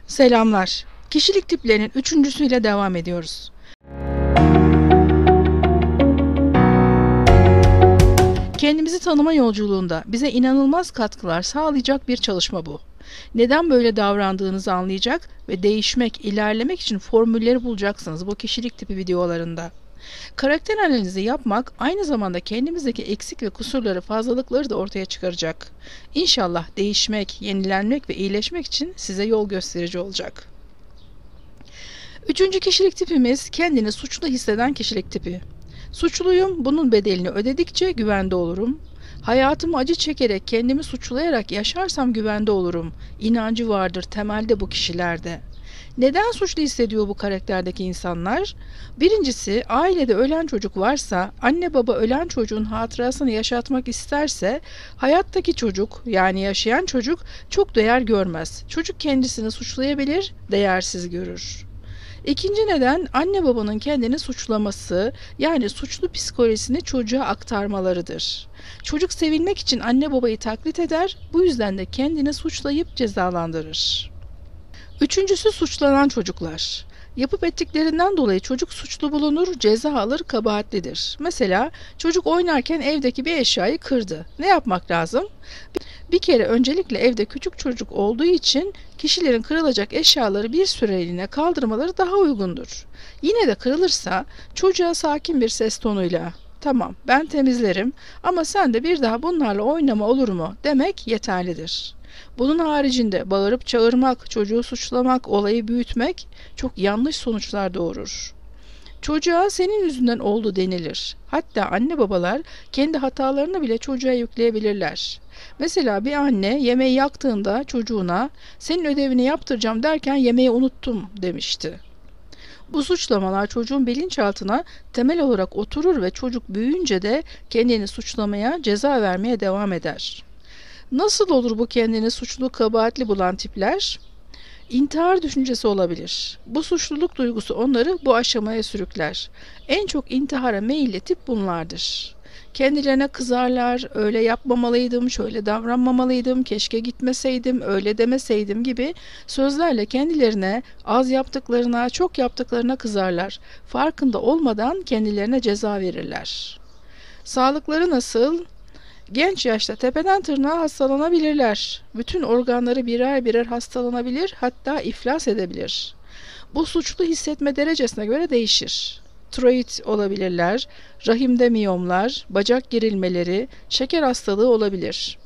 Selamlar. Kişilik tiplerinin üçüncüsüyle devam ediyoruz. Kendimizi tanıma yolculuğunda bize inanılmaz katkılar sağlayacak bir çalışma bu. Neden böyle davrandığınızı anlayacak ve değişmek, ilerlemek için formülleri bulacaksınız bu kişilik tipi videolarında. Karakter analizi yapmak aynı zamanda kendimizdeki eksik ve kusurları, fazlalıkları da ortaya çıkaracak. İnşallah değişmek, yenilenmek ve iyileşmek için size yol gösterici olacak. Üçüncü kişilik tipimiz kendini suçlu hisseden kişilik tipi. Suçluyum, bunun bedelini ödedikçe güvende olurum. Hayatımı acı çekerek, kendimi suçlayarak yaşarsam güvende olurum. İnancı vardır temelde bu kişilerde. Neden suçlu hissediyor bu karakterdeki insanlar? Birincisi, ailede ölen çocuk varsa, anne baba ölen çocuğun hatırasını yaşatmak isterse, hayattaki çocuk, yani yaşayan çocuk çok değer görmez. Çocuk kendisini suçlayabilir, değersiz görür. İkinci neden anne babanın kendini suçlaması, yani suçlu psikolojisini çocuğa aktarmalarıdır. Çocuk sevilmek için anne babayı taklit eder, bu yüzden de kendini suçlayıp cezalandırır. Üçüncüsü suçlanan çocuklar. Yapıp ettiklerinden dolayı çocuk suçlu bulunur, ceza alır, kabahatlidir. Mesela çocuk oynarken evdeki bir eşyayı kırdı. Ne yapmak lazım? Bir kere öncelikle evde küçük çocuk olduğu için kişilerin kırılacak eşyaları bir süreliğine kaldırmaları daha uygundur. Yine de kırılırsa çocuğa sakin bir ses tonuyla "Tamam, ben temizlerim ama sen de bir daha bunlarla oynama, olur mu?" demek yeterlidir. Bunun haricinde bağırıp çağırmak, çocuğu suçlamak, olayı büyütmek çok yanlış sonuçlar doğurur. Çocuğa senin yüzünden oldu denilir. Hatta anne babalar kendi hatalarını bile çocuğa yükleyebilirler. Mesela bir anne yemeği yaktığında çocuğuna "Senin ödevini yaptıracağım derken yemeği unuttum" demişti. Bu suçlamalar çocuğun bilinçaltına temel olarak oturur ve çocuk büyüyünce de kendini suçlamaya, ceza vermeye devam eder. Nasıl olur bu kendini suçlu, kabahatli bulan tipler? İntihar düşüncesi olabilir. Bu suçluluk duygusu onları bu aşamaya sürükler. En çok intihara meyilli tip bunlardır. Kendilerine kızarlar, öyle yapmamalıydım, şöyle davranmamalıydım, keşke gitmeseydim, öyle demeseydim gibi sözlerle kendilerine az yaptıklarına, çok yaptıklarına kızarlar. Farkında olmadan kendilerine ceza verirler. Sağlıkları nasıl? Genç yaşta tepeden tırnağa hastalanabilirler. Bütün organları birer birer hastalanabilir, hatta iflas edebilir. Bu suçlu hissetme derecesine göre değişir. Tiroid olabilirler, rahimde miyomlar, bacak gerilmeleri, şeker hastalığı olabilir.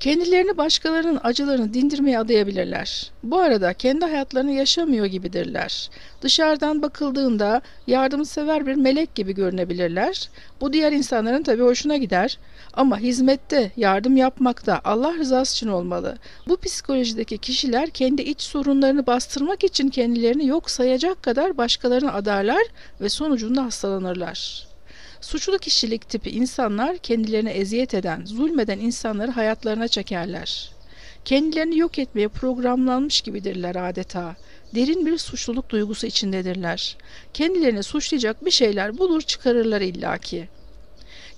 Kendilerini başkalarının acılarını dindirmeye adayabilirler. Bu arada kendi hayatlarını yaşamıyor gibidirler. Dışarıdan bakıldığında yardımsever bir melek gibi görünebilirler. Bu diğer insanların tabii hoşuna gider. Ama hizmette, yardım yapmakta Allah rızası için olmalı. Bu psikolojideki kişiler kendi iç sorunlarını bastırmak için kendilerini yok sayacak kadar başkalarını adarlar ve sonucunda hastalanırlar. Suçlu kişilik tipi insanlar kendilerine eziyet eden, zulmeden insanları hayatlarına çekerler. Kendilerini yok etmeye programlanmış gibidirler adeta. Derin bir suçluluk duygusu içindedirler. Kendilerini suçlayacak bir şeyler bulur çıkarırlar illaki.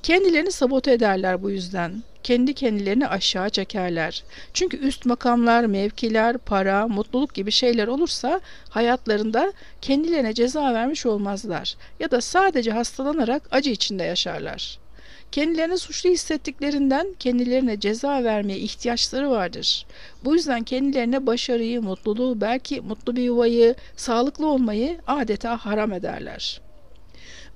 Kendilerini sabote ederler bu yüzden. Kendi kendilerini aşağı çekerler. Çünkü üst makamlar, mevkiler, para, mutluluk gibi şeyler olursa hayatlarında kendilerine ceza vermiş olmazlar ya da sadece hastalanarak acı içinde yaşarlar. Kendilerini suçlu hissettiklerinden kendilerine ceza vermeye ihtiyaçları vardır. Bu yüzden kendilerine başarıyı, mutluluğu, belki mutlu bir yuvayı, sağlıklı olmayı adeta haram ederler.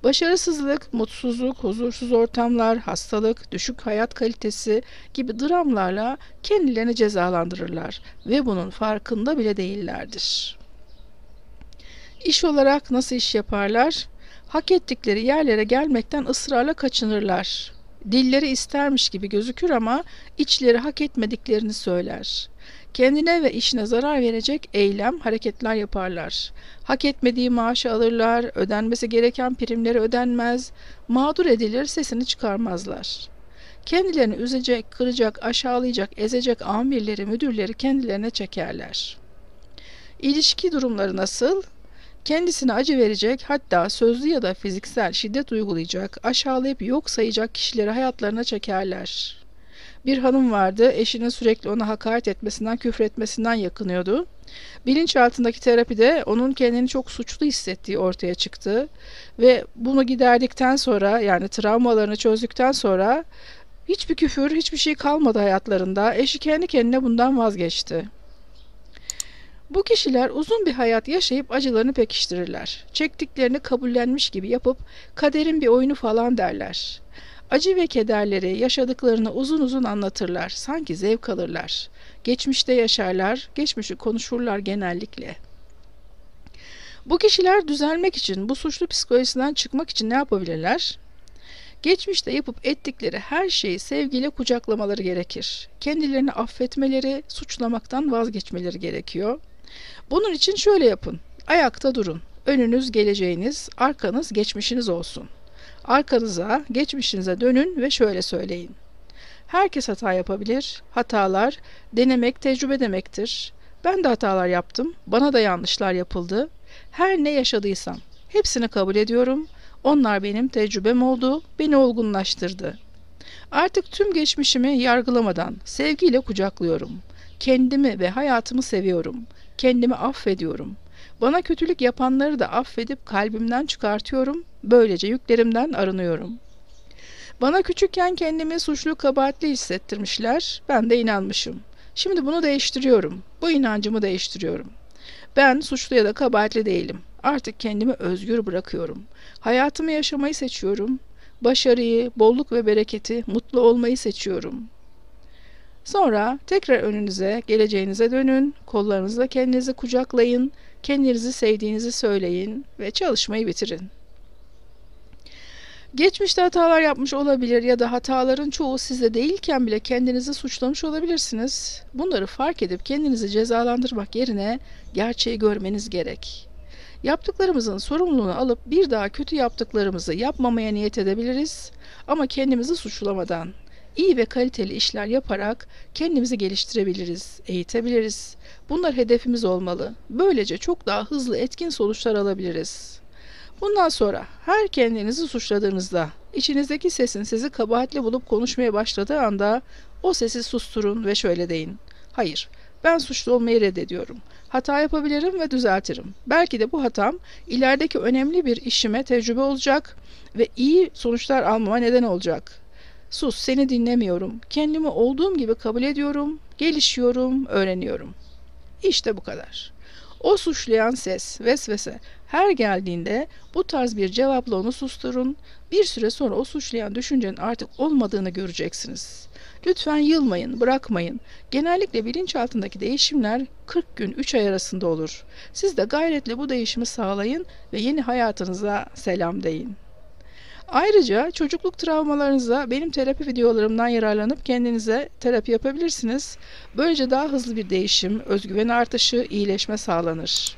Başarısızlık, mutsuzluk, huzursuz ortamlar, hastalık, düşük hayat kalitesi gibi dramlarla kendilerini cezalandırırlar ve bunun farkında bile değillerdir. İş olarak nasıl iş yaparlar? Hak ettikleri yerlere gelmekten ısrarla kaçınırlar. Dilleri istermiş gibi gözükür ama içleri hak etmediklerini söyler. Kendine ve işine zarar verecek eylem, hareketler yaparlar. Hak etmediği maaşı alırlar, ödenmesi gereken primleri ödenmez, mağdur edilir, sesini çıkarmazlar. Kendilerini üzecek, kıracak, aşağılayacak, ezecek amirleri, müdürleri kendilerine çekerler. İlişki durumları nasıl? Kendisine acı verecek, hatta sözlü ya da fiziksel şiddet uygulayacak, aşağılayıp yok sayacak kişileri hayatlarına çekerler. Bir hanım vardı, eşinin sürekli ona hakaret etmesinden, küfretmesinden yakınıyordu. Bilinçaltındaki terapide onun kendini çok suçlu hissettiği ortaya çıktı ve bunu giderdikten sonra, yani travmalarını çözdükten sonra hiçbir küfür, hiçbir şey kalmadı hayatlarında. Eşi kendi kendine bundan vazgeçti. Bu kişiler uzun bir hayat yaşayıp acılarını pekiştirirler. Çektiklerini kabullenmiş gibi yapıp kaderin bir oyunu falan derler. Acı ve kederleri, yaşadıklarını uzun uzun anlatırlar. Sanki zevk alırlar. Geçmişte yaşarlar, geçmişi konuşurlar genellikle. Bu kişiler düzelmek için, bu suçlu psikolojisinden çıkmak için ne yapabilirler? Geçmişte yapıp ettikleri her şeyi sevgiyle kucaklamaları gerekir. Kendilerini affetmeleri, suçlamaktan vazgeçmeleri gerekiyor. Bunun için şöyle yapın. Ayakta durun. Önünüz geleceğiniz, arkanız geçmişiniz olsun. Arkanıza, geçmişinize dönün ve şöyle söyleyin. Herkes hata yapabilir. Hatalar denemek, tecrübe demektir. Ben de hatalar yaptım. Bana da yanlışlar yapıldı. Her ne yaşadıysam hepsini kabul ediyorum. Onlar benim tecrübem oldu, beni olgunlaştırdı. Artık tüm geçmişimi yargılamadan sevgiyle kucaklıyorum. Kendimi ve hayatımı seviyorum. Kendimi affediyorum. Bana kötülük yapanları da affedip kalbimden çıkartıyorum. Böylece yüklerimden arınıyorum. Bana küçükken kendimi suçlu, kabahatli hissettirmişler. Ben de inanmışım. Şimdi bunu değiştiriyorum. Bu inancımı değiştiriyorum. Ben suçlu ya da kabahatli değilim. Artık kendimi özgür bırakıyorum. Hayatımı yaşamayı seçiyorum. Başarıyı, bolluk ve bereketi, mutlu olmayı seçiyorum. Sonra tekrar önünüze, geleceğinize dönün. Kollarınızla kendinizi kucaklayın. Kendinizi sevdiğinizi söyleyin ve çalışmayı bitirin. Geçmişte hatalar yapmış olabilir ya da hataların çoğu sizde değilken bile kendinizi suçlamış olabilirsiniz. Bunları fark edip kendinizi cezalandırmak yerine gerçeği görmeniz gerek. Yaptıklarımızın sorumluluğunu alıp bir daha kötü yaptıklarımızı yapmamaya niyet edebiliriz ama kendimizi suçlamadan, iyi ve kaliteli işler yaparak kendimizi geliştirebiliriz, eğitebiliriz. Bunlar hedefimiz olmalı. Böylece çok daha hızlı, etkin sonuçlar alabiliriz. Bundan sonra her kendinizi suçladığınızda, içinizdeki sesin sizi kabahatli bulup konuşmaya başladığı anda o sesi susturun ve şöyle deyin. Hayır, ben suçlu olmayı reddediyorum. Hata yapabilirim ve düzeltirim. Belki de bu hatam ilerideki önemli bir işime tecrübe olacak ve iyi sonuçlar almama neden olacak. Sus, seni dinlemiyorum. Kendimi olduğum gibi kabul ediyorum, gelişiyorum, öğreniyorum. İşte bu kadar. O suçlayan ses, vesvese her geldiğinde bu tarz bir cevapla onu susturun. Bir süre sonra o suçlayan düşüncenin artık olmadığını göreceksiniz. Lütfen yılmayın, bırakmayın. Genellikle bilinçaltındaki değişimler 40 gün 3 ay arasında olur. Siz de gayretle bu değişimi sağlayın ve yeni hayatınıza selam deyin. Ayrıca çocukluk travmalarınıza benim terapi videolarımdan yararlanıp kendinize terapi yapabilirsiniz. Böylece daha hızlı bir değişim, özgüven artışı, iyileşme sağlanır.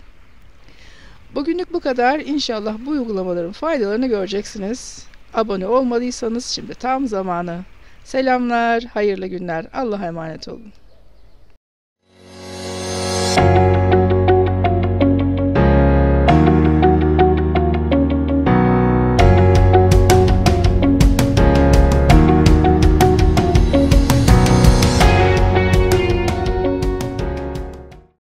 Bugünlük bu kadar. İnşallah bu uygulamaların faydalarını göreceksiniz. Abone olmadıysanız şimdi tam zamanı. Selamlar, hayırlı günler. Allah'a emanet olun.